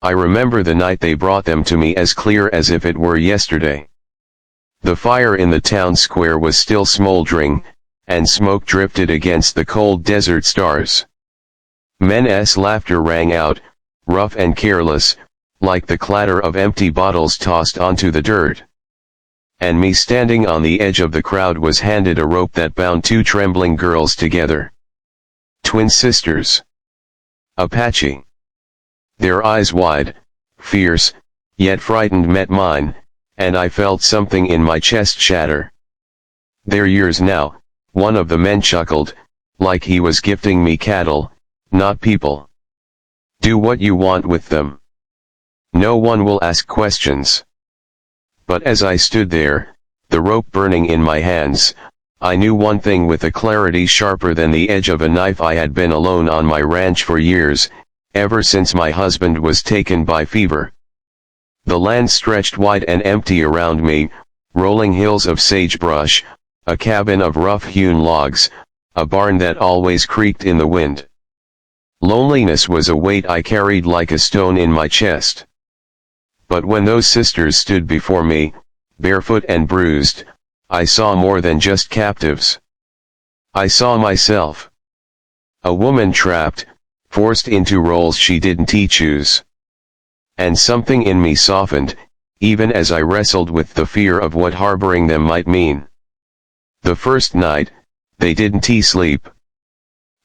I remember the night they brought them to me as clear as if it were yesterday. The fire in the town square was still smoldering, and smoke drifted against the cold desert stars. Men's laughter rang out, rough and careless, like the clatter of empty bottles tossed onto the dirt. And me standing on the edge of the crowd was handed a rope that bound two trembling girls together. Twin sisters. Apache. Their eyes wide, fierce, yet frightened met mine, and I felt something in my chest shatter. "They're yours now," one of the men chuckled, like he was gifting me cattle, not people. "Do what you want with them. No one will ask questions." But as I stood there, the rope burning in my hands, I knew one thing with a clarity sharper than the edge of a knife. I had been alone on my ranch for years, ever since my husband was taken by fever. The land stretched wide and empty around me, rolling hills of sagebrush, a cabin of rough-hewn logs, a barn that always creaked in the wind. Loneliness was a weight I carried like a stone in my chest. But when those sisters stood before me, barefoot and bruised, I saw more than just captives. I saw myself. A woman trapped, forced into roles she didn't choose. And something in me softened, even as I wrestled with the fear of what harboring them might mean. The first night, they didn't sleep.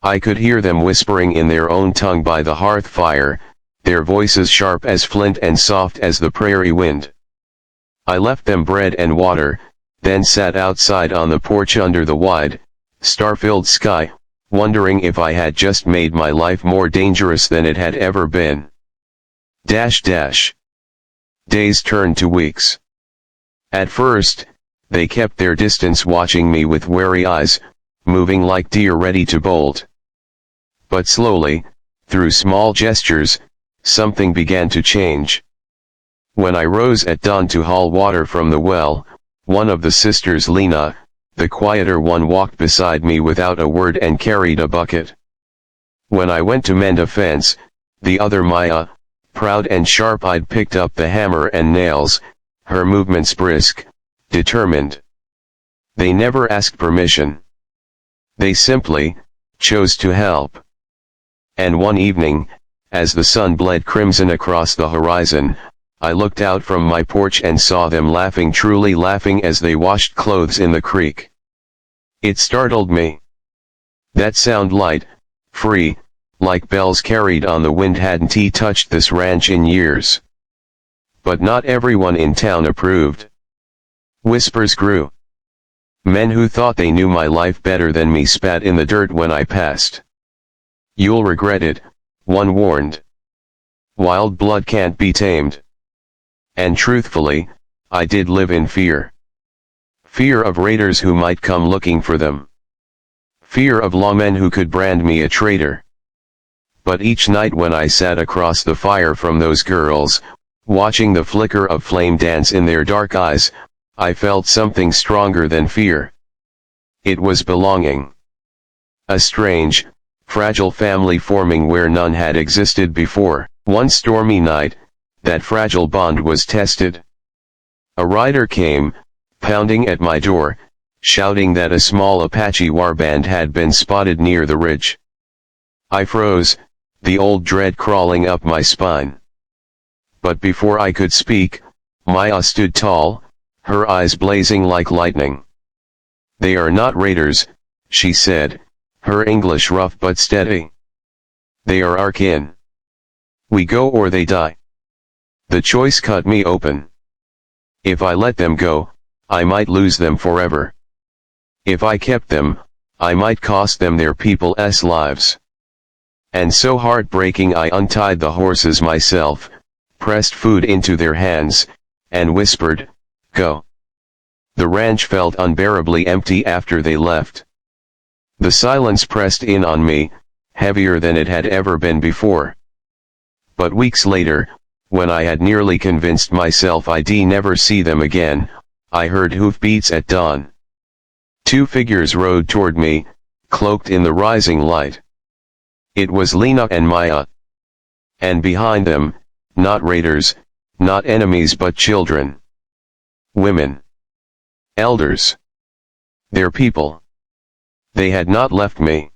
I could hear them whispering in their own tongue by the hearth fire, their voices sharp as flint and soft as the prairie wind. I left them bread and water, then sat outside on the porch under the wide, star-filled sky, wondering if I had just made my life more dangerous than it had ever been. Days turned to weeks. At first, they kept their distance, watching me with wary eyes, moving like deer ready to bolt. But slowly, through small gestures, something began to change. When I rose at dawn to haul water from the well, one of the sisters, Lena, the quieter one, walked beside me without a word and carried a bucket. When I went to mend a fence, the other, Maya, proud and sharp-eyed, picked up the hammer and nails, her movements brisk, determined. They never asked permission. They simply chose to help. And one evening, as the sun bled crimson across the horizon, I looked out from my porch and saw them laughing, truly laughing, as they washed clothes in the creek. It startled me. That sound, light, free, like bells carried on the wind, hadn't touched this ranch in years. But not everyone in town approved. Whispers grew. Men who thought they knew my life better than me spat in the dirt when I passed. "You'll regret it," one warned. "Wild blood can't be tamed." And truthfully, I did live in fear. Fear of raiders who might come looking for them. Fear of lawmen who could brand me a traitor. But each night when I sat across the fire from those girls, watching the flicker of flame dance in their dark eyes, I felt something stronger than fear. It was belonging. A strange, fragile family forming where none had existed before. One stormy night, that fragile bond was tested. A rider came, pounding at my door, shouting that a small Apache warband had been spotted near the ridge. I froze, the old dread crawling up my spine. But before I could speak, Maya stood tall, her eyes blazing like lightning. "They are not raiders," she said, her English rough but steady. "They are our kin. We go or they die." The choice cut me open. If I let them go, I might lose them forever. If I kept them, I might cost them their people's lives. And so heartbreaking, I untied the horses myself, pressed food into their hands, and whispered, "Go." The ranch felt unbearably empty after they left. The silence pressed in on me, heavier than it had ever been before. But weeks later, when I had nearly convinced myself I'd never see them again, I heard hoofbeats at dawn. Two figures rode toward me, cloaked in the rising light. It was Lena and Maya. And behind them, not raiders, not enemies but children, women, elders, their people. They had not left me.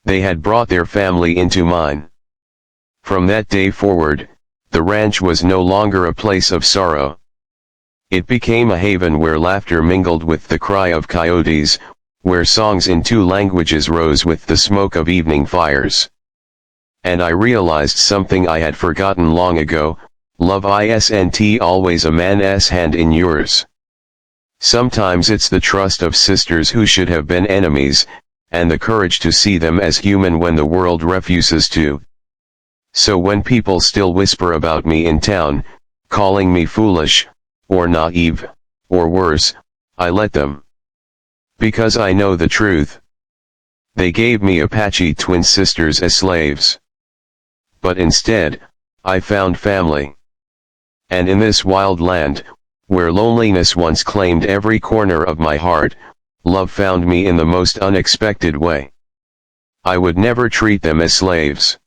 They had brought their family into mine. From that day forward, the ranch was no longer a place of sorrow. It became a haven where laughter mingled with the cry of coyotes, where songs in 2 languages rose with the smoke of evening fires. And I realized something I had forgotten long ago: love isn't always a man's hand in yours. Sometimes it's the trust of sisters who should have been enemies, and the courage to see them as human when the world refuses to. So when people still whisper about me in town, calling me foolish, or naive, or worse, I let them. Because I know the truth. They gave me Apache twin sisters as slaves. But instead, I found family. And in this wild land, where loneliness once claimed every corner of my heart, love found me in the most unexpected way. I would never treat them as slaves.